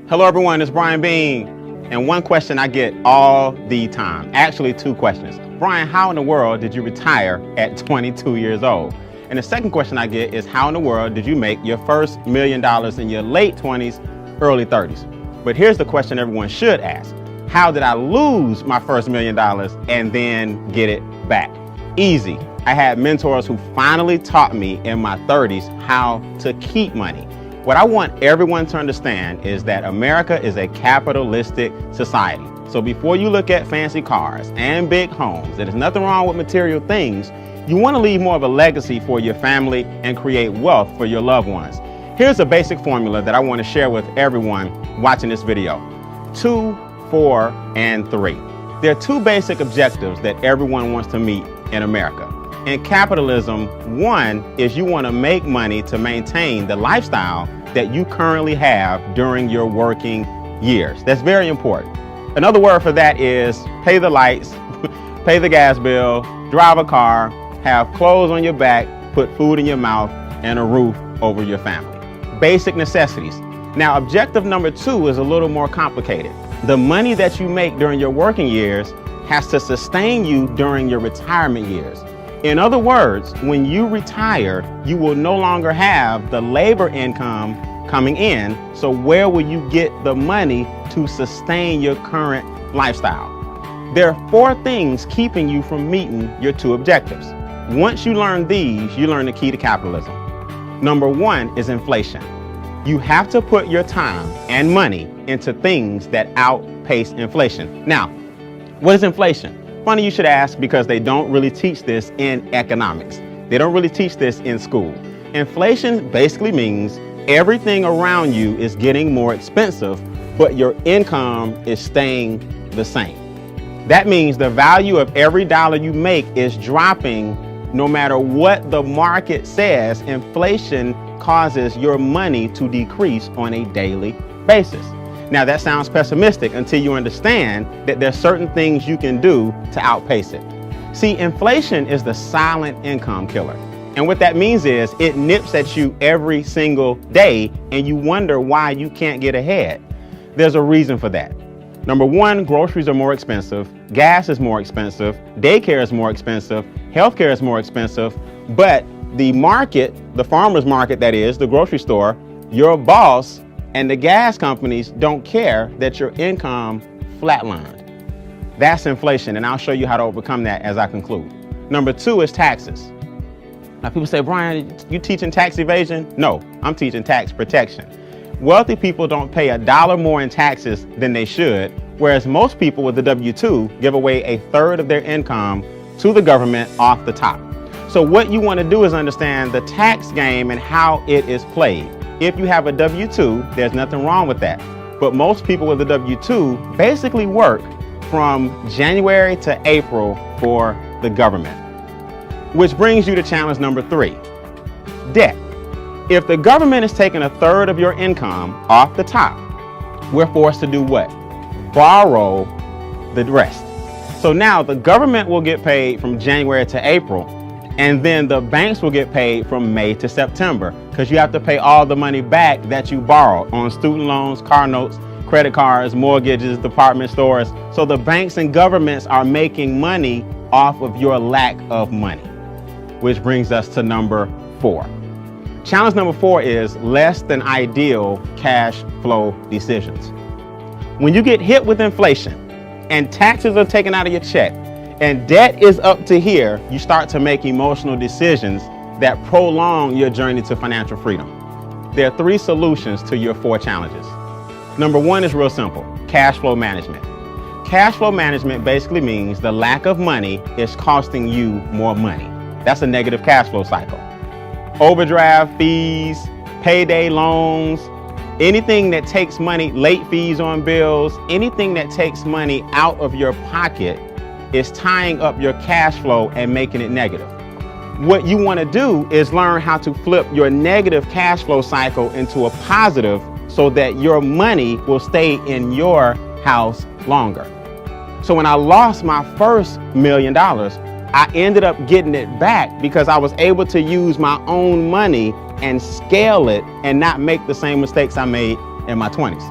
Hello everyone, it's Brian Bean. And one question I get all the time, actually two questions. Brian, how in the world did you retire at 22 years old? And the second question I get is, how in the world did you make your first $1 million in your late 20s, early 30s? But here's the question everyone should ask. How did I lose my first $1 million and then get it back? Easy. I had mentors who finally taught me in my 30s how to keep money. What I want everyone to understand is that America is a capitalistic society. So before you look at fancy cars and big homes, there's nothing wrong with material things. You want to leave more of a legacy for your family and create wealth for your loved ones. Here's a basic formula that I want to share with everyone watching this video. 2, 4, and 3. There are two basic objectives that everyone wants to meet in America. In capitalism, one is you want to make money to maintain the lifestyle that you currently have during your working years. That's very important. Another word for that is pay the lights, pay the gas bill, drive a car, have clothes on your back, put food in your mouth, and a roof over your family. Basic necessities. Now, objective number 2 is a little more complicated. The money that you make during your working years has to sustain you during your retirement years. In other words, when you retire, you will no longer have the labor income coming in. So where will you get the money to sustain your current lifestyle? There are 4 things keeping you from meeting your 2 objectives. Once you learn these, you learn the key to capitalism. Number 1 is inflation. You have to put your time and money into things that outpace inflation. Now, what is inflation? Funny you should ask, because they don't really teach this in economics. They don't really teach this in school. Inflation basically means everything around you is getting more expensive, but your income is staying the same. That means the value of every dollar you make is dropping no matter what the market says. Inflation causes your money to decrease on a daily basis. Now that sounds pessimistic until you understand that there's certain things you can do to outpace it. See, inflation is the silent income killer. And what that means is it nips at you every single day and you wonder why you can't get ahead. There's a reason for that. Number 1, groceries are more expensive, gas is more expensive, daycare is more expensive, healthcare is more expensive, but the market, the farmer's market that is, the grocery store, your boss, and the gas companies don't care that your income flatlined. That's inflation, and I'll show you how to overcome that as I conclude. Number 2 is taxes. Now people say, Brian, you teaching tax evasion? No, I'm teaching tax protection. Wealthy people don't pay $1 more in taxes than they should, whereas most people with the W-2 give away 1/3 of their income to the government off the top. So what you want to do is understand the tax game and how it is played. If you have a W-2, there's nothing wrong with that. But most people with a W-2 basically work from January to April for the government. Which brings you to challenge number 3, debt. If the government is taking 1/3 of your income off the top, we're forced to do what? Borrow the rest. So now the government will get paid from January to April, and then the banks will get paid from May to September, because you have to pay all the money back that you borrowed on student loans, car notes, credit cards, mortgages, department stores. So the banks and governments are making money off of your lack of money. Which brings us to number 4. Challenge number 4 is less than ideal cash flow decisions. When you get hit with inflation and taxes are taken out of your check, and debt is up to here, you start to make emotional decisions that prolong your journey to financial freedom. There are 3 solutions to your 4 challenges. Number 1 is real simple, cash flow management. Cash flow management basically means the lack of money is costing you more money. That's a negative cash flow cycle. Overdraft fees, payday loans, anything that takes money, late fees on bills, anything that takes money out of your pocket is tying up your cash flow and making it negative. What you want to do is learn how to flip your negative cash flow cycle into a positive so that your money will stay in your house longer. So when I lost my first $1 million, I ended up getting it back because I was able to use my own money and scale it and not make the same mistakes I made in my 20s.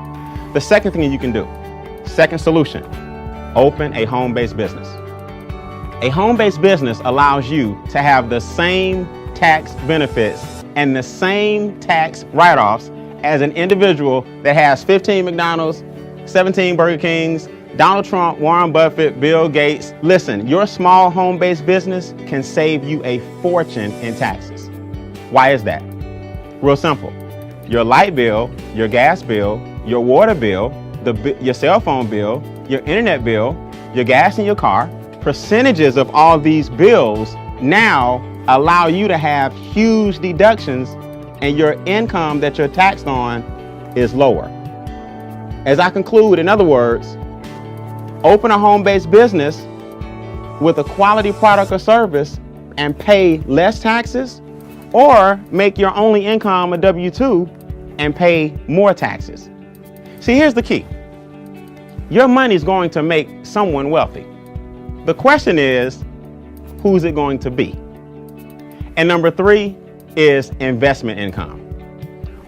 The second thing you can do, second solution, open a home-based business. A home-based business allows you to have the same tax benefits and the same tax write-offs as an individual that has 15 McDonald's, 17 Burger Kings, Donald Trump, Warren Buffett, Bill Gates. Listen, your small home-based business can save you a fortune in taxes. Why is that? Real simple. Your light bill, your gas bill, your water bill, your cell phone bill, your internet bill, your gas in your car, percentages of all these bills now allow you to have huge deductions, and your income that you're taxed on is lower. As I conclude, in other words, open a home-based business with a quality product or service and pay less taxes, or make your only income a W-2 and pay more taxes. See, here's the key. Your money is going to make someone wealthy. The question is, who's it going to be? And number 3 is investment income.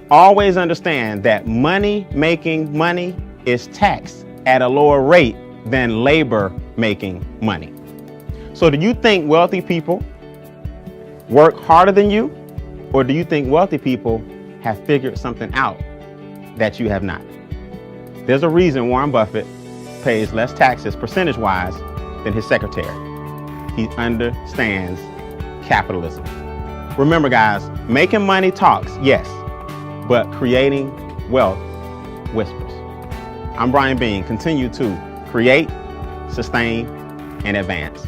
Always understand that making money is taxed at a lower rate than labor making money. So do you think wealthy people work harder than you, or do you think wealthy people have figured something out that you have not? There's a reason Warren Buffett pays less taxes percentage-wise than his secretary. He understands capitalism. Remember, guys, making money talks, yes, but creating wealth whispers. I'm Brian Bean. Continue to create, sustain, and advance.